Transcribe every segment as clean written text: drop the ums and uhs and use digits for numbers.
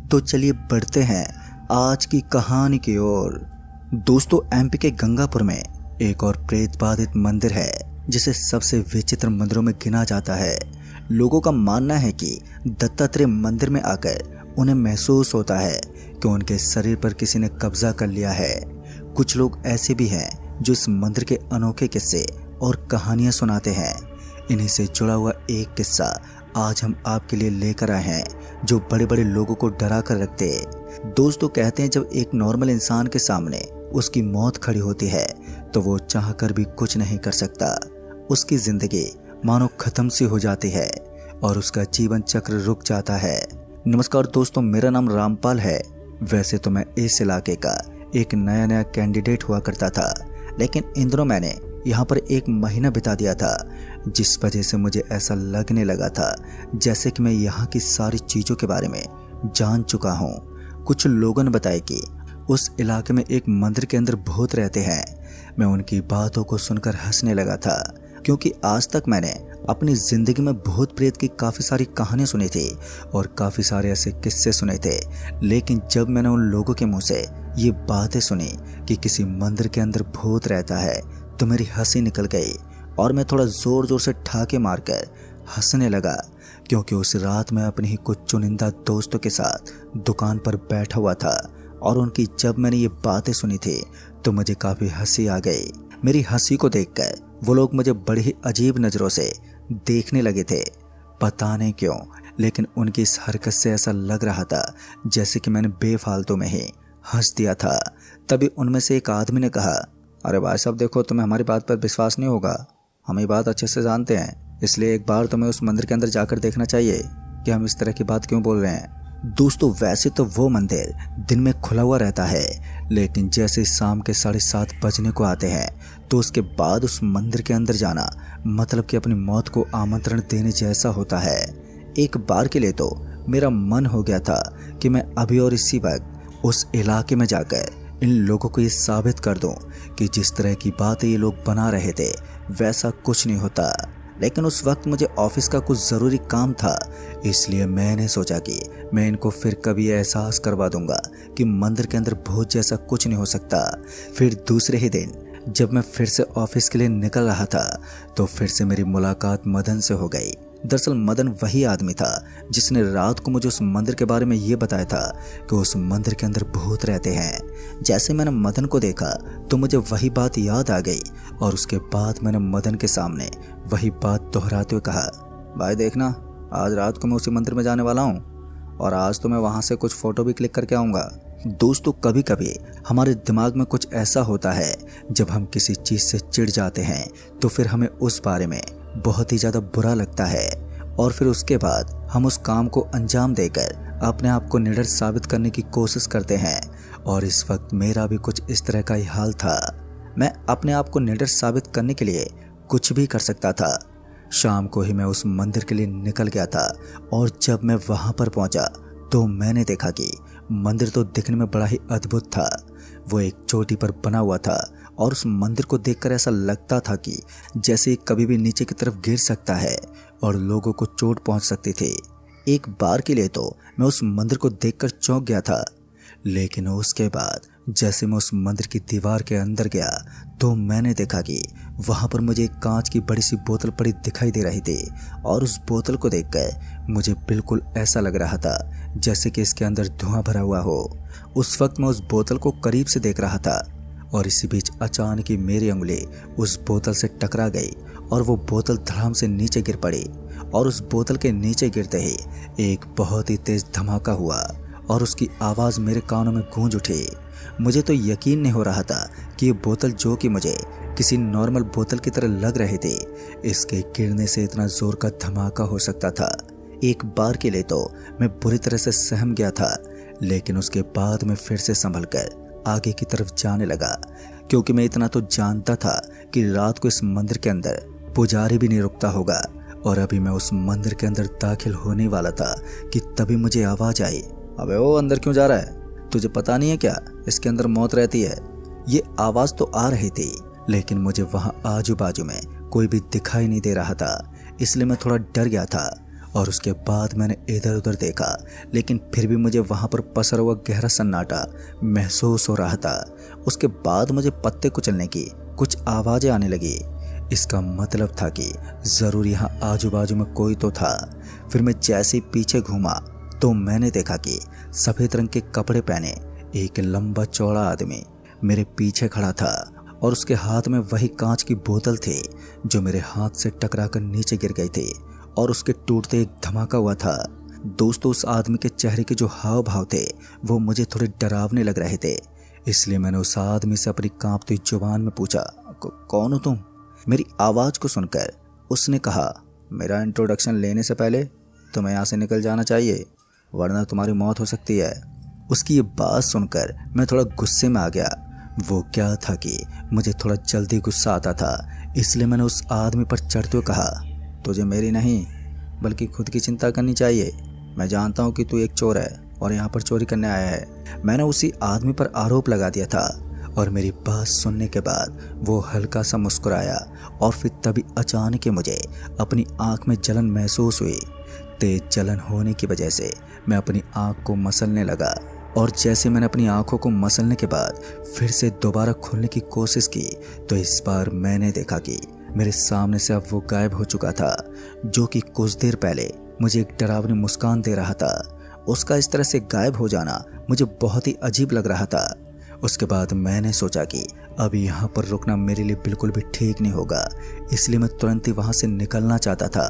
तो चलिए बढ़ते हैं आज की कहानी की ओर। दोस्तों, एमपी के गंगापुर में एक और प्रेत बाधित मंदिर है जिसे सबसे विचित्र मंदिरों में गिना जाता है। लोगों का मानना है कि दत्तात्रेय मंदिर में आकर उन्हें महसूस होता है कि उनके शरीर पर किसी ने कब्जा कर लिया है। कुछ लोग ऐसे भी हैं जो इस मंदिर के अनोखे किस्से और कहानियां सुनाते हैं। इन्हीं से जुड़ा हुआ एक किस्सा आज हम आपके लिए लेकर आए हैं जो बड़े बड़े लोगों को डरा कर रखते। दोस्तों, कहते हैं जब एक नॉर्मल इंसान के सामने उसकी मौत खड़ी होती है तो वो चाहकर भी कुछ नहीं कर सकता। उसकी जिंदगी मानो खत्म सी हो जाती है और उसका जीवन चक्र रुक जाता है। नमस्कार दोस्तों, मेरा नाम रामपाल है। वैसे तो मैं इस इलाके का एक नया कैंडिडेट हुआ करता था, लेकिन इन दिनों मैंने यहाँ पर एक महीना बिता दिया था, जिस वजह से मुझे ऐसा लगने लगा था जैसे कि मैं यहाँ की सारी चीज़ों के बारे में जान चुका हूँ। कुछ लोगों ने बताया कि उस इलाके में एक मंदिर के अंदर भूत रहते हैं। मैं उनकी बातों को सुनकर हंसने लगा था, क्योंकि आज तक मैंने अपनी ज़िंदगी में भूत प्रेत की काफ़ी सारी कहानियाँ सुनी थी और काफ़ी सारे ऐसे किस्से सुने थे। लेकिन जब मैंने उन लोगों के मुँह से ये बातें सुनी कि किसी मंदिर के अंदर भूत रहता है तो मेरी हंसी निकल गई और मैं थोड़ा ज़ोर ज़ोर से ठाके मारकर हंसने लगा, क्योंकि उस रात मैं अपने ही कुछ चुनिंदा दोस्तों के साथ दुकान पर बैठा हुआ था और उनकी जब मैंने ये बातें सुनी थी तो मुझे काफ़ी हंसी आ गई। मेरी हंसी को देखकर वो लोग मुझे बड़ी ही अजीब नज़रों से देखने लगे थे। पता नहीं क्यों, लेकिन उनकी इस हरकत से ऐसा लग रहा था जैसे कि मैंने बेफालतू में ही हंस दिया था। तभी उनमें से एक आदमी ने कहा, अरे भाई साहब, देखो तुम्हें हमारी बात पर विश्वास नहीं होगा, हम ये बात अच्छे से जानते हैं, इसलिए एक बार तुम्हें उस मंदिर के अंदर जाकर देखना चाहिए कि हम इस तरह की बात क्यों बोल रहे हैं। दोस्तों, वैसे तो वो मंदिर दिन में खुला हुआ रहता है, लेकिन जैसे शाम के 7:30 बजने को आते हैं तो उसके बाद उस मंदिर के अंदर जाना मतलब कि अपनी मौत को आमंत्रण देने जैसा होता है। एक बार के लिए तो मेरा मन हो गया था कि मैं अभी और इसी वक्त उस इलाके में जाकर इन लोगों को ये साबित कर दूं कि जिस तरह की बातें ये लोग बना रहे थे वैसा कुछ नहीं होता। लेकिन उस वक्त मुझे ऑफिस का कुछ ज़रूरी काम था, इसलिए मैंने सोचा कि मैं इनको फिर कभी एहसास करवा दूंगा कि मंदिर के अंदर भूत जैसा कुछ नहीं हो सकता। फिर दूसरे ही दिन जब मैं फिर से ऑफिस के लिए निकल रहा था तो फिर से मेरी मुलाकात मदन से हो गई। दरअसल मदन वही आदमी था जिसने रात को मुझे उस मंदिर के बारे में ये बताया था कि उस मंदिर के अंदर भूत रहते हैं। जैसे मैंने मदन को देखा तो मुझे वही बात याद आ गई और उसके बाद मैंने मदन के सामने वही बात दोहराते हुए कहा, भाई देखना, आज रात को मैं उसी मंदिर में जाने वाला हूँ और आज तो मैं वहाँ से कुछ फ़ोटो भी क्लिक करके आऊँगा। दोस्तों, कभी कभी हमारे दिमाग में कुछ ऐसा होता है, जब हम किसी चीज़ से चिढ़ जाते हैं तो फिर हमें उस बारे में बहुत ही ज़्यादा बुरा लगता है और फिर उसके बाद हम उस काम को अंजाम देकर अपने आप को निडर साबित करने की कोशिश करते हैं। और इस वक्त मेरा भी कुछ इस तरह का ही हाल था। मैं अपने आप को निडर साबित करने के लिए कुछ भी कर सकता था। शाम को ही मैं उस मंदिर के लिए निकल गया था और जब मैं वहाँ पर पहुँचा तो मैंने देखा कि मंदिर तो दिखने में बड़ा ही अद्भुत था। वो एक चोटी पर बना हुआ था और उस मंदिर को देखकर ऐसा लगता था कि जैसे कभी भी नीचे की तरफ गिर सकता है और लोगों को चोट पहुंच सकती थी। एक बार के लिए तो मैं उस मंदिर को देखकर चौंक गया था, लेकिन उसके बाद जैसे मैं उस मंदिर की दीवार के अंदर गया तो मैंने देखा कि वहाँ पर मुझे एक कांच की बड़ी सी बोतल पड़ी दिखाई दे रही थी और उस बोतल को देखकर मुझे बिल्कुल ऐसा लग रहा था जैसे कि इसके अंदर धुआं भरा हुआ हो। उस वक्त मैं उस बोतल को करीब से देख रहा था और इसी बीच अचानक ही मेरी उंगली उस बोतल से टकरा गई और वो बोतल धड़ाम से नीचे गिर पड़ी और उस बोतल के नीचे गिरते ही एक बहुत ही तेज धमाका हुआ और उसकी आवाज़ मेरे कानों में गूंज उठी। मुझे तो यकीन नहीं हो रहा था कि ये बोतल, जो कि मुझे किसी नॉर्मल बोतल की तरह लग रही थी, इसके गिरने से इतना जोर का धमाका हो सकता था। एक बार के लिए तो मैं बुरी तरह से सहम गया था, लेकिन उसके बाद मैं फिर से संभल कर आगे की तरफ जाने लगा, क्योंकि मैं इतना तो जानता था कि रात को इस मंदिर के अंदर पुजारी भी नहीं रुकता होगा। और अभी मैं उस मंदिर के अंदर दाखिल होने वाला था कि तभी मुझे आवाज़ आई, अबे ओ अंदर क्यों जा रहा है, तुझे पता नहीं है क्या इसके अंदर मौत रहती है। ये आवाज़ तो आ रही थी, लेकिन मुझे वहाँ आजू बाजू में कोई भी दिखाई नहीं दे रहा था, इसलिए मैं थोड़ा डर गया था और उसके बाद मैंने इधर उधर देखा, लेकिन फिर भी मुझे वहाँ पर पसरा हुआ गहरा सन्नाटा महसूस हो रहा था। उसके बाद मुझे पत्ते कुचलने की कुछ आवाज़ें आने लगी। इसका मतलब था कि ज़रूर यहाँ आजू बाजू में कोई तो था। फिर मैं जैसे ही पीछे घूमा तो मैंने देखा कि सफ़ेद रंग के कपड़े पहने एक लंबा चौड़ा आदमी मेरे पीछे खड़ा था और उसके हाथ में वही कांच की बोतल थी जो मेरे हाथ से टकराकर नीचे गिर गई थी और उसके टूटते एक धमाका हुआ था। दोस्तों, उस आदमी के चेहरे के जो हाव भाव थे वो मुझे थोड़े डरावने लग रहे थे। इसलिए मैंने उस आदमी से अपनी कांपती जुबान में पूछा, कौन हो तुम? मेरी आवाज़ को सुनकर उसने कहा, मेरा इंट्रोडक्शन लेने से पहले तुम्हें यहाँ से निकल जाना चाहिए, वरना तुम्हारी मौत हो सकती है। उसकी ये बात सुनकर मैं थोड़ा गुस्से में आ गया। वो क्या था कि मुझे थोड़ा जल्दी गुस्सा आता था, इसलिए मैंने उस आदमी पर चढ़ते हुए कहा, तुझे मेरी नहीं बल्कि खुद की चिंता करनी चाहिए। मैं जानता हूँ कि तू एक चोर है और यहाँ पर चोरी करने आया है। मैंने उसी आदमी पर आरोप लगा दिया था और मेरी बात सुनने के बाद वो हल्का सा मुस्कुराया और फिर तभी अचानक ही मुझे अपनी आँख में जलन महसूस हुई। तेज जलन होने की वजह से मैं अपनी आँख को मसलने लगा और जैसे मैंने अपनी आँखों को मसलने के बाद फिर से दोबारा खोलने की कोशिश की तो इस बार मैंने देखा कि मेरे सामने से अब वो गायब हो चुका था, जो कि कुछ देर पहले मुझे एक डरावनी मुस्कान दे रहा था। उसका इस तरह से गायब हो जाना मुझे बहुत ही अजीब लग रहा था। उसके बाद मैंने सोचा कि अभी यहाँ पर रुकना मेरे लिए बिल्कुल भी ठीक नहीं होगा, इसलिए मैं तुरंत ही वहाँ से निकलना चाहता था।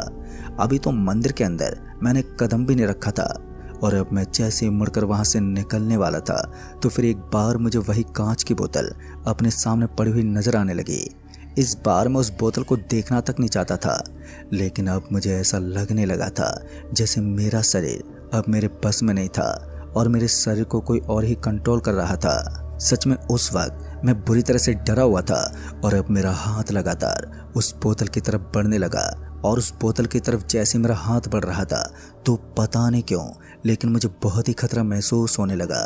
अभी तो मंदिर के अंदर मैंने कदम भी नहीं रखा था और अब मैं जैसे ही मुड़कर वहाँ से निकलने वाला था तो फिर एक बार मुझे वही कांच की बोतल अपने सामने पड़ी हुई नजर आने लगी। इस बार मैं उस बोतल को देखना तक नहीं चाहता था, लेकिन अब मुझे ऐसा लगने लगा था जैसे मेरा शरीर अब मेरे बस में नहीं था और मेरे शरीर को कोई और ही कंट्रोल कर रहा था। सच में उस वक्त मैं बुरी तरह से डरा हुआ था और अब मेरा हाथ लगातार उस बोतल की तरफ बढ़ने लगा और उस बोतल की तरफ जैसे मेरा हाथ बढ़ रहा था तो पता नहीं क्यों लेकिन मुझे बहुत ही खतरा महसूस होने लगा।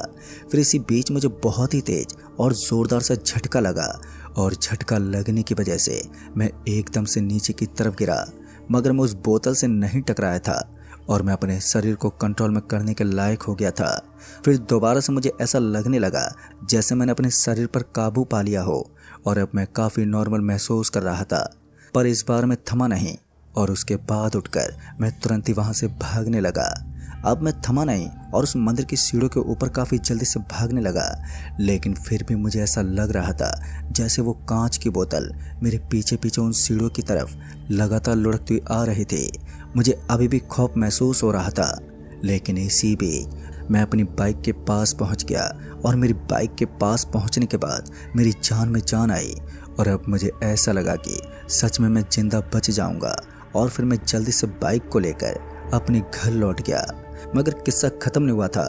फिर इसी बीच मुझे बहुत ही तेज और ज़ोरदार सा झटका लगा और झटका लगने की वजह से मैं एकदम से नीचे की तरफ गिरा, मगर मैं उस बोतल से नहीं टकराया था और मैं अपने शरीर को कंट्रोल में करने के लायक हो गया था। फिर दोबारा से मुझे ऐसा लगने लगा जैसे मैंने अपने शरीर पर काबू पा लिया हो और अब मैं काफ़ी नॉर्मल महसूस कर रहा था। पर इस बार मैं थमा नहीं और उसके बाद उठकर मैं तुरंत ही वहाँ से भागने लगा। अब मैं थमा नहीं और उस मंदिर की सीढ़ियों के ऊपर काफ़ी जल्दी से भागने लगा, लेकिन फिर भी मुझे ऐसा लग रहा था जैसे वो कांच की बोतल मेरे पीछे पीछे उन सीढ़ियों की तरफ लगातार लुढ़कती हुई आ रही थी। मुझे अभी भी खौफ महसूस हो रहा था, लेकिन इसी बीच मैं अपनी बाइक के पास पहुंच गया और मेरी बाइक के पास पहुंचने के बाद मेरी जान में जान आई और अब मुझे ऐसा लगा कि सच में मैं जिंदा बच जाऊंगा। और फिर मैं जल्दी से बाइक को लेकर अपने घर लौट गया। मगर किस्सा खत्म नहीं हुआ था।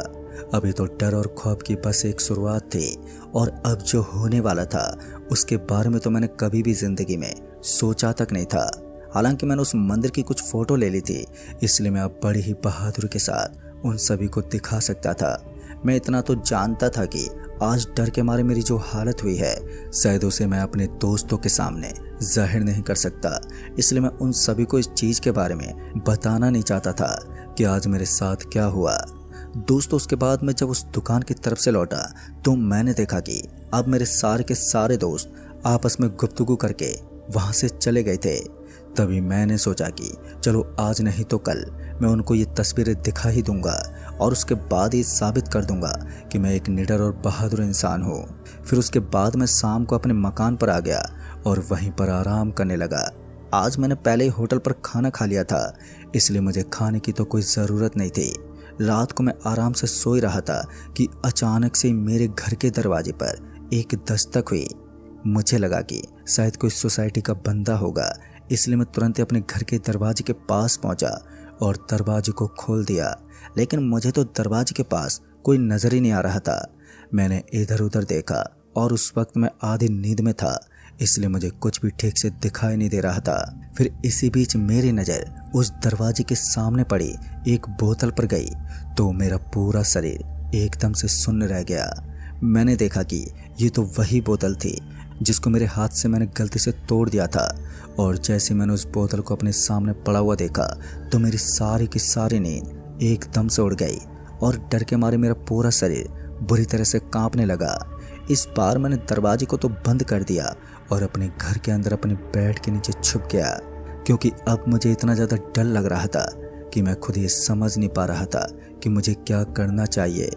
अभी तो डर और खौफ की बस एक शुरुआत थी और अब जो होने वाला था उसके बारे में तो मैंने कभी भी जिंदगी में सोचा तक नहीं था। हालांकि मैंने उस मंदिर की कुछ फ़ोटो ले ली थी, इसलिए मैं अब बड़ी ही बहादुरी के साथ उन सभी को दिखा सकता था। मैं इतना तो जानता था कि आज डर के मारे मेरी जो हालत हुई है शायद उसे मैं अपने दोस्तों के सामने जाहिर नहीं कर सकता, इसलिए मैं उन सभी को इस चीज़ के बारे में बताना नहीं चाहता था कि आज मेरे साथ क्या हुआ। दोस्तों, उसके बाद मैं जब उस दुकान की तरफ से लौटा तो मैंने देखा कि अब मेरे सारे के सारे दोस्त आपस में गुफ्तगू करके वहाँ से चले गए थे। तभी मैंने सोचा कि चलो आज नहीं तो कल मैं उनको ये तस्वीरें दिखा ही दूंगा और उसके बाद ये साबित कर दूंगा कि मैं एक निडर और बहादुर इंसान हूँ। फिर उसके बाद मैं शाम को अपने मकान पर आ गया और वहीं पर आराम करने लगा। आज मैंने पहले ही होटल पर खाना खा लिया था, इसलिए मुझे खाने की तो कोई ज़रूरत नहीं थी। रात को मैं आराम से सो ही रहा था कि अचानक से मेरे घर के दरवाजे पर एक दस्तक हुई। मुझे लगा कि शायद कोई सोसाइटी का बंदा होगा, इसलिए मैं तुरंत ही अपने घर के दरवाजे के पास पहुंचा और दरवाजे को खोल दिया, लेकिन मुझे तो दरवाजे के पास कोई नज़र ही नहीं आ रहा था। मैंने इधर उधर देखा और उस वक्त मैं आधी नींद में था, इसलिए मुझे कुछ भी ठीक से दिखाई नहीं दे रहा था। फिर इसी बीच मेरी नज़र उस दरवाजे के सामने पड़ी एक बोतल पर गई तो मेरा पूरा शरीर एकदम से सुन्न रह गया। मैंने देखा कि ये तो वही बोतल थी जिसको मेरे हाथ से मैंने गलती से तोड़ दिया था। और जैसे मैंने उस बोतल को अपने सामने पड़ा हुआ देखा तो मेरी सारी की सारी नींद एकदम से उड़ गई और डर के मारे मेरा पूरा शरीर बुरी तरह से कांपने लगा। इस बार मैंने दरवाजे को तो बंद कर दिया और अपने घर के अंदर अपने बेड के नीचे छुप गया, क्योंकि अब मुझे इतना ज़्यादा डर लग रहा था कि मैं खुद ये समझ नहीं पा रहा था कि मुझे क्या करना चाहिए।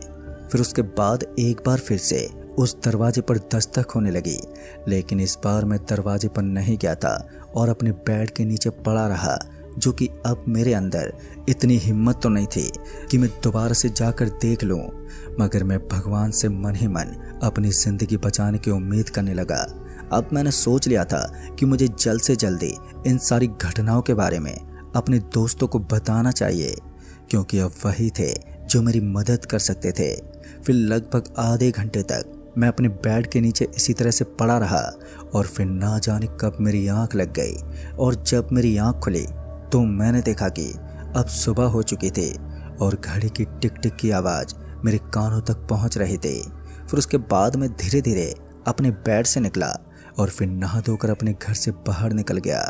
फिर उसके बाद एक बार फिर से उस दरवाजे पर दस्तक होने लगी, लेकिन इस बार मैं दरवाजे पर नहीं गया था और अपने बेड के नीचे पड़ा रहा, जो कि अब मेरे अंदर इतनी हिम्मत तो नहीं थी कि मैं दोबारा से जाकर देख लूं। मगर मैं भगवान से मन ही मन अपनी ज़िंदगी बचाने की उम्मीद करने लगा। अब मैंने सोच लिया था कि मुझे जल्द से जल्दी इन सारी घटनाओं के बारे में अपने दोस्तों को बताना चाहिए, क्योंकि अब वही थे जो मेरी मदद कर सकते थे। फिर लगभग आधे घंटे तक मैं अपने बेड के नीचे इसी तरह से पड़ा रहा और फिर ना जाने कब मेरी आंख लग गई। और जब मेरी आंख खुली तो मैंने देखा कि अब सुबह हो चुकी थी और घड़ी की टिक टिक की आवाज़ मेरे कानों तक पहुंच रही थी। फिर उसके बाद मैं धीरे धीरे अपने बेड से निकला और फिर नहा धोकर अपने घर से बाहर निकल गया।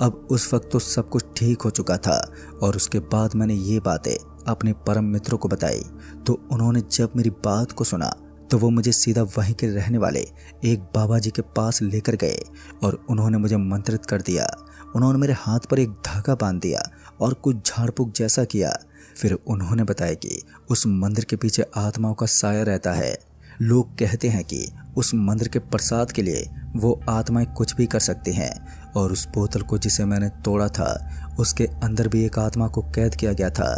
अब उस वक्त तो सब कुछ ठीक हो चुका था और उसके बाद मैंने ये बातें अपने परम मित्रों को बताई, तो उन्होंने जब मेरी बात को सुना तो वो मुझे सीधा वहीं के रहने वाले एक बाबा जी के पास लेकर गए और उन्होंने मुझे मंत्रित कर दिया। उन्होंने मेरे हाथ पर एक धागा बांध दिया और कुछ झाड़ फूक जैसा किया। फिर उन्होंने बताया कि उस मंदिर के पीछे आत्माओं का साया रहता है। लोग कहते हैं कि उस मंदिर के प्रसाद के लिए वो आत्माएं कुछ भी कर सकती हैं। और उस बोतल को जिसे मैंने तोड़ा था उसके अंदर भी एक आत्मा को कैद किया गया था,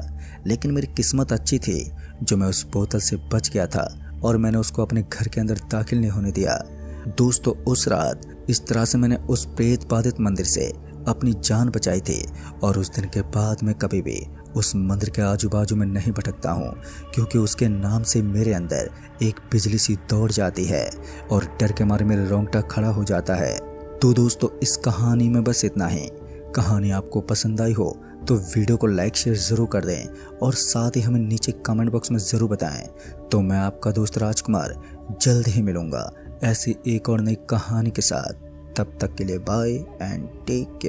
लेकिन मेरी किस्मत अच्छी थी जो मैं उस बोतल से बच गया था और मैंने उसको अपने घर के अंदर दाखिल नहीं होने दिया। दोस्तों, उस रात इस तरह से मैंने उस प्रेत बाधित मंदिर से अपनी जान बचाई थी और उस दिन के बाद मैं कभी भी उस मंदिर के आजू बाजू में नहीं भटकता हूँ, क्योंकि उसके नाम से मेरे अंदर एक बिजली सी दौड़ जाती है और डर के मारे मेरा रोंगटा खड़ा हो जाता है। तो दोस्तों, इस कहानी में बस इतना ही। कहानी आपको पसंद आई हो तो वीडियो को लाइक शेयर ज़रूर कर दें और साथ ही हमें नीचे कमेंट बॉक्स में ज़रूर बताएं। तो मैं आपका दोस्त राजकुमार जल्द ही मिलूँगा ऐसी एक और नई कहानी के साथ। तब तक के लिए बाय एंड टेक केयर।